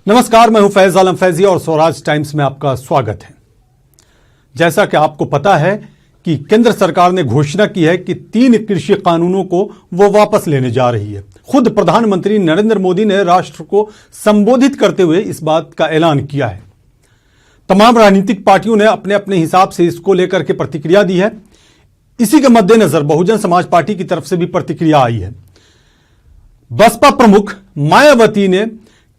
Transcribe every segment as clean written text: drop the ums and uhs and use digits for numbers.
नमस्कार, मैं हूं फैज आलम फैजी और स्वराज टाइम्स में आपका स्वागत है। जैसा कि आपको पता है कि केंद्र सरकार ने घोषणा की है कि 3 कृषि कानूनों को वो वापस लेने जा रही है। खुद प्रधानमंत्री नरेंद्र मोदी ने राष्ट्र को संबोधित करते हुए इस बात का ऐलान किया है। तमाम राजनीतिक पार्टियों ने अपने अपने हिसाब से इसको लेकर के प्रतिक्रिया दी है। इसी के मद्देनजर बहुजन समाज पार्टी की तरफ से भी प्रतिक्रिया आई है। बसपा प्रमुख मायावती ने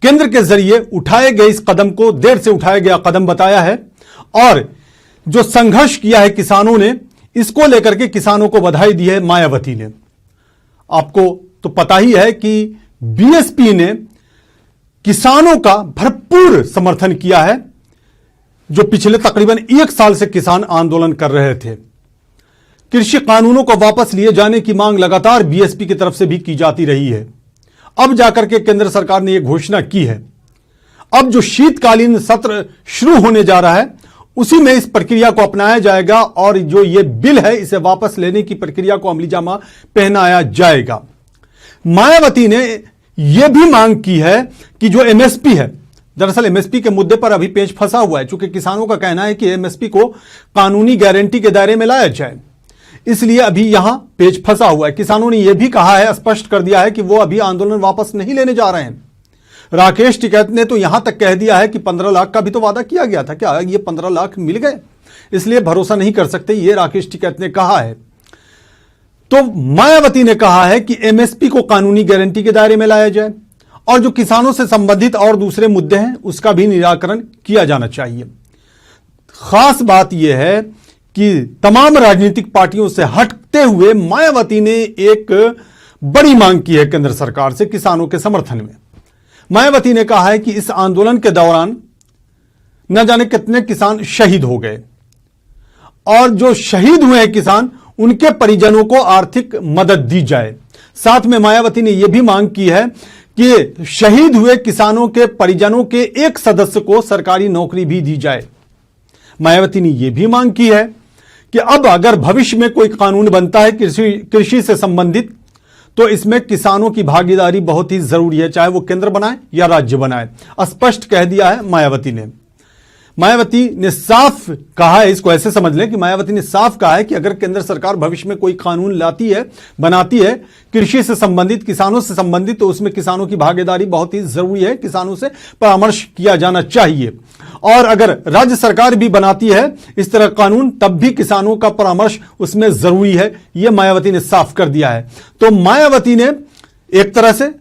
केंद्र के जरिए उठाए गए इस कदम को देर से उठाया गया कदम बताया है और जो संघर्ष किया है किसानों ने, इसको लेकर के किसानों को बधाई दी है मायावती ने। आपको तो पता ही है कि बीएसपी ने किसानों का भरपूर समर्थन किया है, जो पिछले तकरीबन 1 साल से किसान आंदोलन कर रहे थे। कृषि कानूनों को वापस लिए जाने की मांग लगातार बीएसपी की तरफ से भी की जाती रही है। अब जाकर के केंद्र सरकार ने यह घोषणा की है। अब जो शीतकालीन सत्र शुरू होने जा रहा है, उसी में इस प्रक्रिया को अपनाया जाएगा और जो ये बिल है इसे वापस लेने की प्रक्रिया को अमलीजामा पहनाया जाएगा। मायावती ने यह भी मांग की है कि जो एमएसपी है, दरअसल एमएसपी के मुद्दे पर अभी पेच फंसा हुआ है, चूंकि किसानों का कहना है कि एमएसपी को कानूनी गारंटी के दायरे में लाया जाए, इसलिए अभी यहां पेच फंसा हुआ है। किसानों ने यह भी कहा है, स्पष्ट कर दिया है कि वो अभी आंदोलन वापस नहीं लेने जा रहे हैं। राकेश टिकैत ने तो यहां तक कह दिया है कि 15 लाख का भी तो वादा किया गया था, क्या ये 15 लाख मिल गए? इसलिए भरोसा नहीं कर सकते, ये राकेश टिकैत ने कहा है। तो मायावती ने कहा है कि एमएसपी को कानूनी गारंटी के दायरे में लाया जाए और जो किसानों से संबंधित और दूसरे मुद्दे हैं उसका भी निराकरण किया जाना चाहिए। खास बात यह है कि तमाम राजनीतिक पार्टियों से हटते हुए मायावती ने एक बड़ी मांग की है केंद्र सरकार से किसानों के समर्थन में। मायावती ने कहा है कि इस आंदोलन के दौरान न जाने कितने किसान शहीद हो गए और जो शहीद हुए हैं किसान, उनके परिजनों को आर्थिक मदद दी जाए। साथ में मायावती ने यह भी मांग की है कि शहीद हुए किसानों के परिजनों के एक सदस्य को सरकारी नौकरी भी दी जाए। मायावती ने यह भी मांग की है कि अब अगर भविष्य में कोई कानून बनता है कृषि से संबंधित, तो इसमें किसानों की भागीदारी बहुत ही जरूरी है, चाहे वो केंद्र बनाए या राज्य बनाए। स्पष्ट कह दिया है मायावती ने। मायावती ने साफ कहा है, इसको ऐसे समझ लें कि मायावती ने साफ कहा है कि अगर केंद्र सरकार भविष्य में कोई कानून लाती है, बनाती है कृषि से संबंधित, किसानों से संबंधित, तो उसमें किसानों की भागीदारी बहुत ही जरूरी है। किसानों से परामर्श किया जाना चाहिए और अगर राज्य सरकार भी बनाती है इस तरह कानून, तब भी किसानों का परामर्श उसमें जरूरी है। यह मायावती ने साफ कर दिया है। तो मायावती ने एक तरह से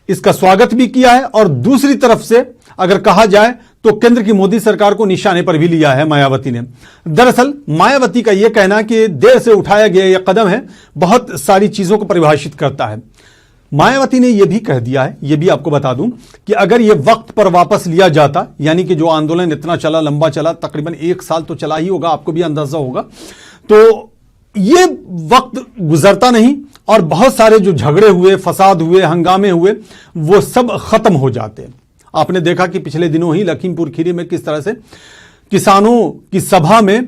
इसका स्वागत भी किया है और दूसरी तरफ से अगर कहा जाए तो केंद्र की मोदी सरकार को निशाने पर भी लिया है मायावती ने। दरअसल मायावती का यह कहना कि देर से उठाया गया यह कदम है, बहुत सारी चीजों को परिभाषित करता है। मायावती ने यह भी कह दिया है, यह भी आपको बता दूं कि अगर यह वक्त पर वापस लिया जाता, यानी कि जो आंदोलन इतना चला, लंबा चला, तकरीबन 1 साल तो चला ही होगा, आपको भी अंदाजा होगा, तो यह वक्त गुजरता नहीं और बहुत सारे जो झगड़े हुए, फसाद हुए, हंगामे हुए, वो सब खत्म हो जाते। आपने देखा कि पिछले दिनों ही लखीमपुर खीरी में किस तरह से किसानों की सभा में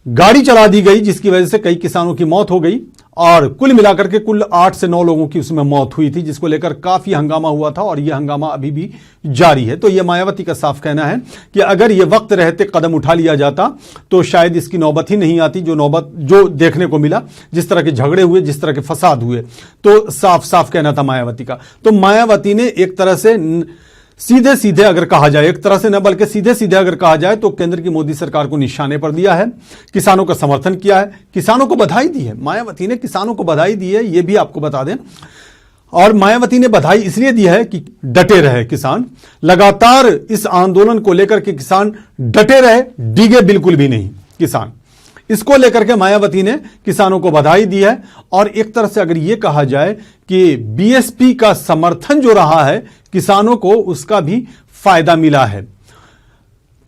गाड़ी चला दी गई, जिसकी वजह से कई किसानों की मौत हो गई और कुल मिलाकर के कुल 8 से 9 लोगों की उसमें मौत हुई थी, जिसको लेकर काफी हंगामा हुआ था और यह हंगामा अभी भी जारी है। तो यह मायावती का साफ कहना है कि अगर यह वक्त रहते कदम उठा लिया जाता तो शायद इसकी नौबत ही नहीं आती, जो देखने को मिला, जिस तरह के झगड़े हुए, जिस तरह के फसाद हुए। तो साफ साफ कहना था मायावती का। तो मायावती ने एक तरह से सीधे सीधे अगर कहा जाए, एक तरह से न बल्कि सीधे सीधे अगर कहा जाए, तो केंद्र की मोदी सरकार को निशाने पर दिया है, किसानों का समर्थन किया है, किसानों को बधाई दी है। मायावती ने किसानों को बधाई दी है, यह भी आपको बता दें। और मायावती ने बधाई इसलिए दी है कि डटे रहे किसान, लगातार इस आंदोलन को लेकर के किसान डटे रहे, डिगे बिल्कुल भी नहीं किसान। इसको लेकर के मायावती ने किसानों को बधाई दी है और एक तरह से अगर यह कहा जाए कि बीएसपी का समर्थन जो रहा है किसानों को, उसका भी फायदा मिला है।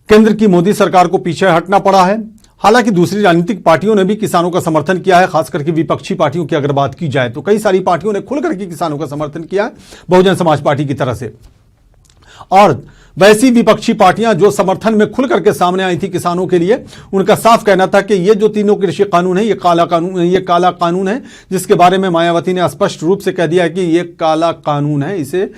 केंद्र की मोदी सरकार को पीछे हटना पड़ा है। हालांकि दूसरी राजनीतिक पार्टियों ने भी किसानों का समर्थन किया है, खासकर के विपक्षी पार्टियों की अगर बात की जाए तो कई सारी पार्टियों ने खुलकर के किसानों का समर्थन किया है, बहुजन समाज पार्टी की तरह से। और वैसी विपक्षी पार्टियां जो समर्थन में खुल करके सामने आई थी किसानों के लिए, उनका साफ कहना था कि ये जो तीनों कृषि कानून है, ये काला कानून है, जिसके बारे में मायावती ने स्पष्ट रूप से कह दिया है कि ये काला कानून है, इसे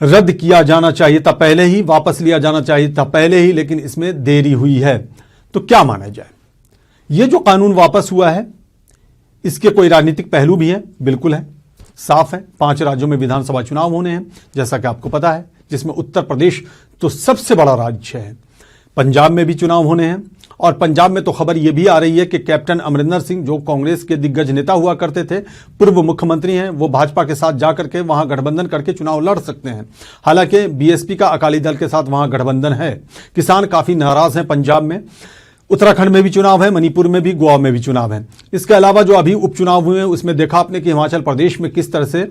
रद्द किया जाना चाहिए था पहले ही, वापस लिया जाना चाहिए था पहले ही, लेकिन इसमें देरी हुई है। तो क्या माना जाए? यह जो कानून वापस हुआ है इसके कोई राजनीतिक पहलू भी है? बिल्कुल है, साफ है। 5 राज्यों में विधानसभा चुनाव होने हैं, जैसा कि आपको पता है, जिसमें उत्तर प्रदेश तो सबसे बड़ा राज्य है। पंजाब में भी चुनाव होने हैं, और पंजाब में तो खबर यह भी आ रही है कि कैप्टन अमरिंदर सिंह, जो कांग्रेस के दिग्गज नेता हुआ करते थे, पूर्व मुख्यमंत्री हैं, वो भाजपा के साथ जाकर के वहां गठबंधन करके चुनाव लड़ सकते हैं। हालांकि बीएसपी का अकाली दल के साथ वहां गठबंधन है। किसान काफी नाराज हैं पंजाब में। उत्तराखंड में भी चुनाव है, मणिपुर में भी, गोवा में भी चुनाव है। इसके अलावा जो अभी उपचुनाव हुए हैं उसमें देखा आपने कि हिमाचल प्रदेश में किस तरह से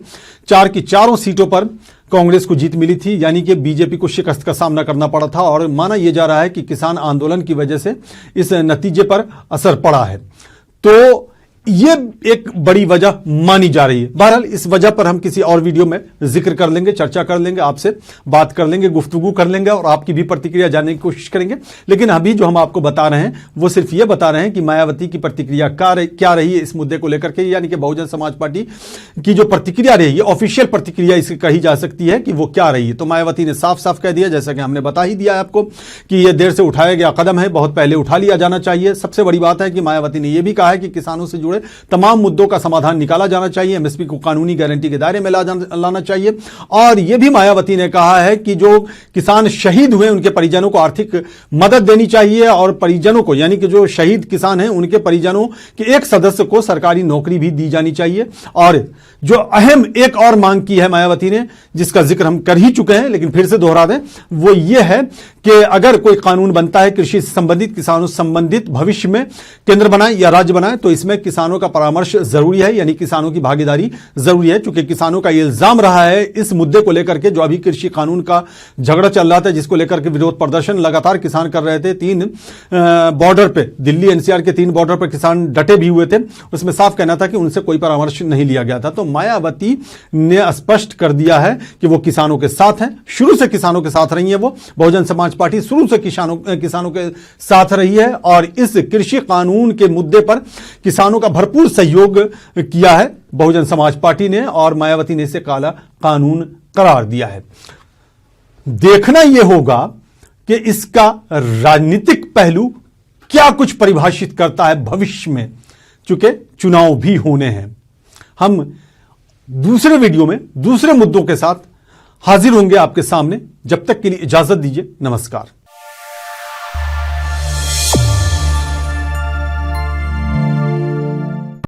4 की 4 सीटों पर कांग्रेस को जीत मिली थी, यानी कि बीजेपी को शिकस्त का सामना करना पड़ा था। और माना यह जा रहा है कि किसान आंदोलन की वजह से इस नतीजे पर असर पड़ा है। तो ये एक बड़ी वजह मानी जा रही है। बहरहाल इस वजह पर हम किसी और वीडियो में जिक्र कर लेंगे, चर्चा कर लेंगे, आपसे बात कर लेंगे, गुफ्तगू कर लेंगे और आपकी भी प्रतिक्रिया जानने की कोशिश करेंगे। लेकिन अभी जो हम आपको बता रहे हैं वो सिर्फ ये बता रहे हैं कि मायावती की प्रतिक्रिया क्या रही है इस मुद्दे को लेकर के, यानी कि बहुजन समाज पार्टी की जो प्रतिक्रिया रही है, ऑफिशियल प्रतिक्रिया इसकी कही जा सकती है कि वो क्या रही है। तो मायावती ने साफ साफ कह दिया, जैसा कि हमने बता ही दिया है आपको, कि यह देर से उठाया गया कदम है, बहुत पहले उठा लिया जाना चाहिए। सबसे बड़ी बात है कि मायावती ने यह भी कहा है कि किसानों से जुड़े तमाम मुद्दों का समाधान निकाला जाना चाहिए, एमएसपी को कानूनी गारंटी के दायरे में लाना चाहिए। और यह भी मायावती ने कहा है कि जो किसान शहीद हुए उनके परिजनों को आर्थिक मदद देनी चाहिए, और परिजनों को, यानी कि जो शहीद किसान हैं उनके परिजनों के एक सदस्य को सरकारी नौकरी भी दी जानी चाहिए। और जो अहम एक और मांग की है मायावती ने, जिसका जिक्र हम कर ही चुके हैं लेकिन फिर से दोहरा दें, वो ये है कि अगर कोई कानून बनता है कृषि से संबंधित, किसानों से संबंधित, भविष्य में केंद्र बनाए या राज्य बनाए, तो इसमें किसानों का परामर्श जरूरी है, यानी किसानों की भागीदारी जरूरी है। चूंकि किसानों का यह इल्जाम रहा है इस मुद्दे को लेकर के, जो अभी कृषि कानून का झगड़ा चल रहा था, जिसको लेकर के विरोध प्रदर्शन लगातार किसान कर रहे थे। 3 बॉर्डर पे, दिल्ली एनसीआर के 3 बॉर्डर पर किसान डटे भी हुए थे। उसमें साफ कहना था कि उनसे कोई परामर्श नहीं लिया गया था। तो मायावती ने स्पष्ट कर दिया है कि वो किसानों के साथ हैं, शुरू से किसानों के साथ रही है। वो बहुजन समाज पार्टी शुरू से किसानों के साथ रही है, और इस कृषि कानून के मुद्दे पर किसानों का भरपूर सहयोग किया है बहुजन समाज पार्टी ने, और मायावती ने इसे काला कानून करार दिया है। देखना यह होगा कि इसका राजनीतिक पहलू क्या कुछ परिभाषित करता है भविष्य में, चूंकि चुनाव भी होने हैं। हम दूसरे वीडियो में दूसरे मुद्दों के साथ हाजिर होंगे आपके सामने। जब तक के लिए इजाजत दीजिए, नमस्कार।